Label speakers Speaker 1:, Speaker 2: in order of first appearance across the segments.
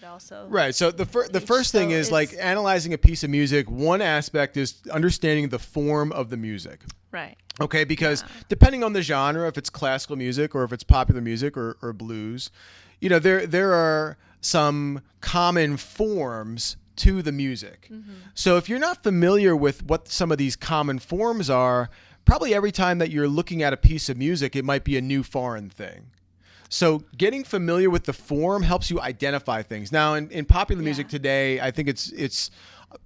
Speaker 1: also.
Speaker 2: Right. So the first thing is like
Speaker 1: it's-
Speaker 2: analyzing a piece of music. One aspect is understanding the form of the music.
Speaker 1: Right.
Speaker 2: Okay, because depending on the genre, if it's classical music or if it's popular music or blues, you know, there are some common forms to the music. So if you're not familiar with what some of these common forms are, probably every time that you're looking at a piece of music, it might be a new foreign thing. So getting familiar with the form helps you identify things. Now, in popular music today, I think it's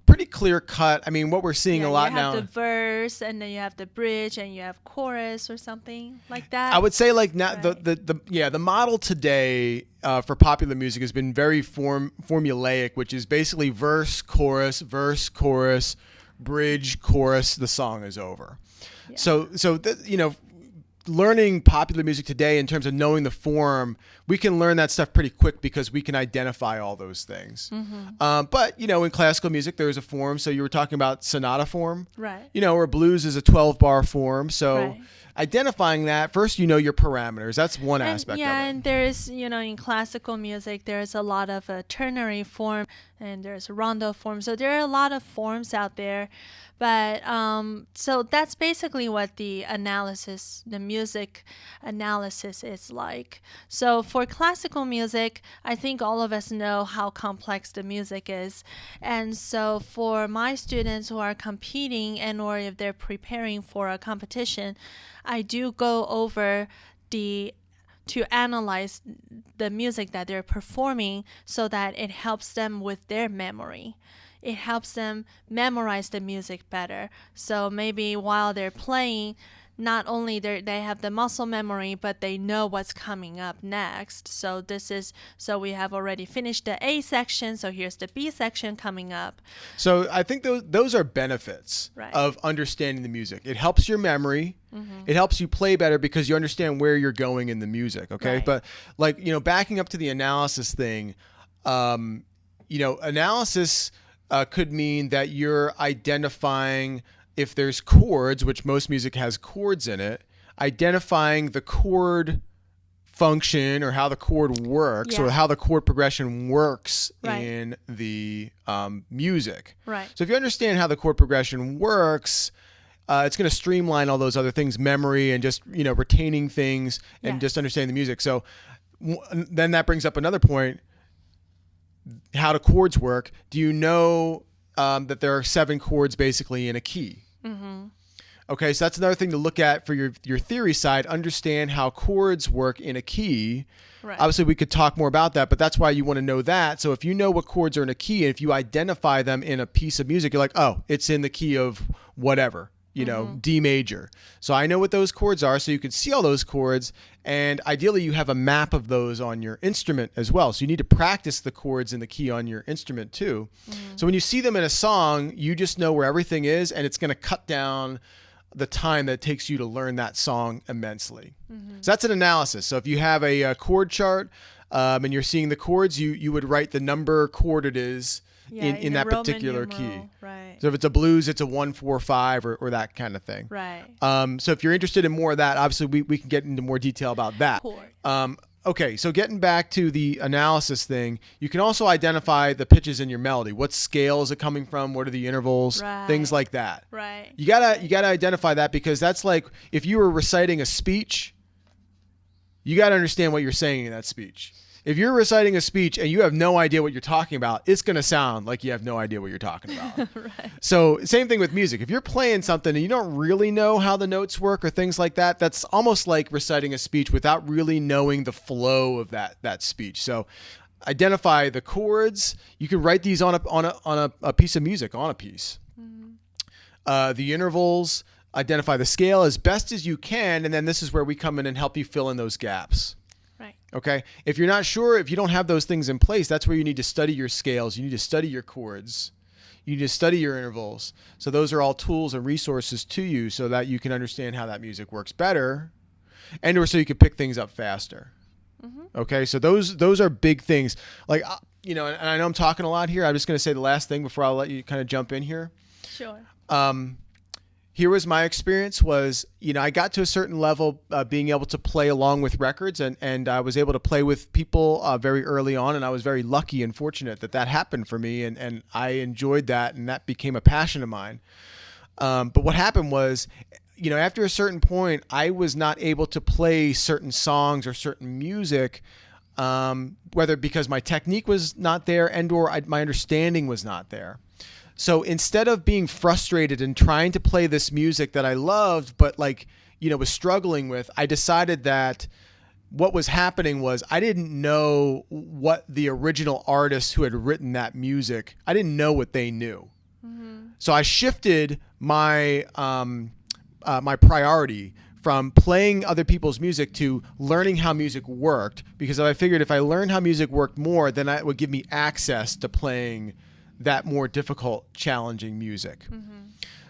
Speaker 2: pretty clear cut. I mean, what we're seeing a lot now.
Speaker 1: You have the verse, and then you have the bridge, and you have chorus or something like that.
Speaker 2: I would say like now the model today for popular music has been very formulaic, which is basically verse, chorus, bridge, chorus. The song is over.
Speaker 1: Yeah.
Speaker 2: So you know, learning popular music today in terms of knowing the form, we can learn that stuff pretty quick because we can identify all those things. But, you know, in classical music, there's a form. So you were talking about sonata form,
Speaker 1: Right.
Speaker 2: you know, or blues is a 12-bar form. So
Speaker 1: Right.
Speaker 2: identifying that, first, you know, your parameters. That's one aspect of it.
Speaker 1: And there's, you know, in classical music, there's a lot of ternary form and there's rondo form. So there are a lot of forms out there. But so that's basically what the music analysis is like. So for classical music, I think all of us know how complex the music is. And so for my students who are competing and or if they're preparing for a competition, I do go over to analyze the music that they're performing so that it helps them with their memory. It helps them memorize the music better. So maybe while they're playing, not only they have the muscle memory, but they know what's coming up next. So we have already finished the A section, so here's the B section coming up.
Speaker 2: So I think those are benefits of understanding the music. It helps your memory. It helps you play better because you understand where you're going in the music. Okay.
Speaker 1: Right.
Speaker 2: But like, you know, backing up to the analysis thing, you know, analysis could mean that you're identifying if there's chords, which most music has chords in it, identifying the chord function or how the chord works or how the chord progression works in the music.
Speaker 1: Right.
Speaker 2: So if you understand how the chord progression works, it's going to streamline all those other things, memory and just, you know, retaining things and just understanding the music. So then that brings up another point. How do chords work? Do you know that there are 7 chords basically in a key? Okay, so that's another thing to look at for your theory side. Understand how chords work in a key.
Speaker 1: Right.
Speaker 2: Obviously, we could talk more about that, but that's why you want to know that. So if you know what chords are in a key, and if you identify them in a piece of music, you're like, oh, it's in the key of whatever. You know, D major. So I know what those chords are, so you can see all those chords, and ideally you have a map of those on your instrument as well. So you need to practice the chords in the key on your instrument too. So when you see them in a song, you just know where everything is, and it's going to cut down the time that it takes you to learn that song immensely. So that's an analysis. So if you have a chord chart and you're seeing the chords, you would write the number chord it is in that
Speaker 1: Roman
Speaker 2: particular
Speaker 1: numeral,
Speaker 2: key.
Speaker 1: Right.
Speaker 2: So if it's a blues, it's a 1, 4, 5 or that kind of thing.
Speaker 1: Right.
Speaker 2: So if you're interested in more of that, obviously we can get into more detail about that.
Speaker 1: Chord.
Speaker 2: Okay, so getting back to the analysis thing, you can also identify the pitches in your melody. What scale is it coming from? What are the intervals?
Speaker 1: Right.
Speaker 2: Things like that.
Speaker 1: Right.
Speaker 2: You gotta identify that because that's like if you were reciting a speech, you gotta understand what you're saying in that speech. If you're reciting a speech and you have no idea what you're talking about, it's going to sound like you have no idea what you're talking about.
Speaker 1: Right.
Speaker 2: So same thing with music. If you're playing something and you don't really know how the notes work or things like that, that's almost like reciting a speech without really knowing the flow of that speech. So identify the chords. You can write these on a piece of music, on a piece. The intervals, identify the scale as best as you can, and then this is where we come in and help you fill in those gaps.
Speaker 1: Right.
Speaker 2: Okay. If you're not sure, if you don't have those things in place, that's where you need to study your scales. You need to study your chords. You need to study your intervals. So those are all tools and resources to you so that you can understand how that music works better and or so you can pick things up faster. Okay. So those are big things. Like, you know, and I know I'm talking a lot here. I'm just going to say the last thing before I'll let you kind of jump in here.
Speaker 1: Sure.
Speaker 2: Here was my experience was, I got to a certain level, being able to play along with records, and I was able to play with people very early on, and I was very lucky and fortunate that happened for me, and I enjoyed that, and that became a passion of mine. But what happened was, after a certain point, I was not able to play certain songs or certain music, whether because my technique was not there and/or my understanding was not there. So instead of being frustrated and trying to play this music that I loved, but was struggling with, I decided that what was happening was I didn't know what the original artists who had written that music, I didn't know what they knew. So I shifted my my priority from playing other people's music to learning how music worked, because I figured if I learned how music worked more, then that would give me access to playing that more difficult, challenging music.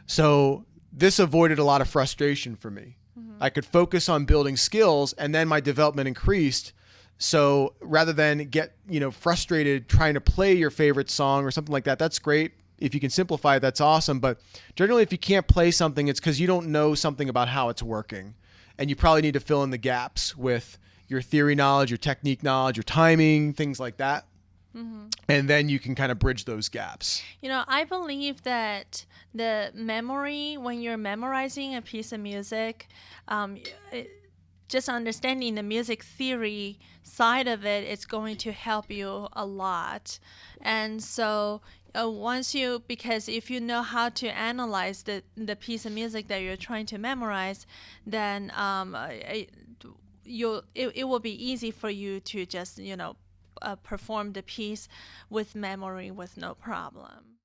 Speaker 2: So this avoided a lot of frustration for me. I could focus on building skills, and then my development increased. So rather than get frustrated trying to play your favorite song or something like that, that's great. If you can simplify it, that's awesome. But generally, if you can't play something, it's because you don't know something about how it's working. And you probably need to fill in the gaps with your theory knowledge, your technique knowledge, your timing, things like that. And then you can kind of bridge those gaps.
Speaker 1: I believe that the memory, when you're memorizing a piece of music, just understanding the music theory side of it is going to help you a lot. And so because if you know how to analyze the piece of music that you're trying to memorize, then it will be easy for you to just perform the piece with memory with no problem.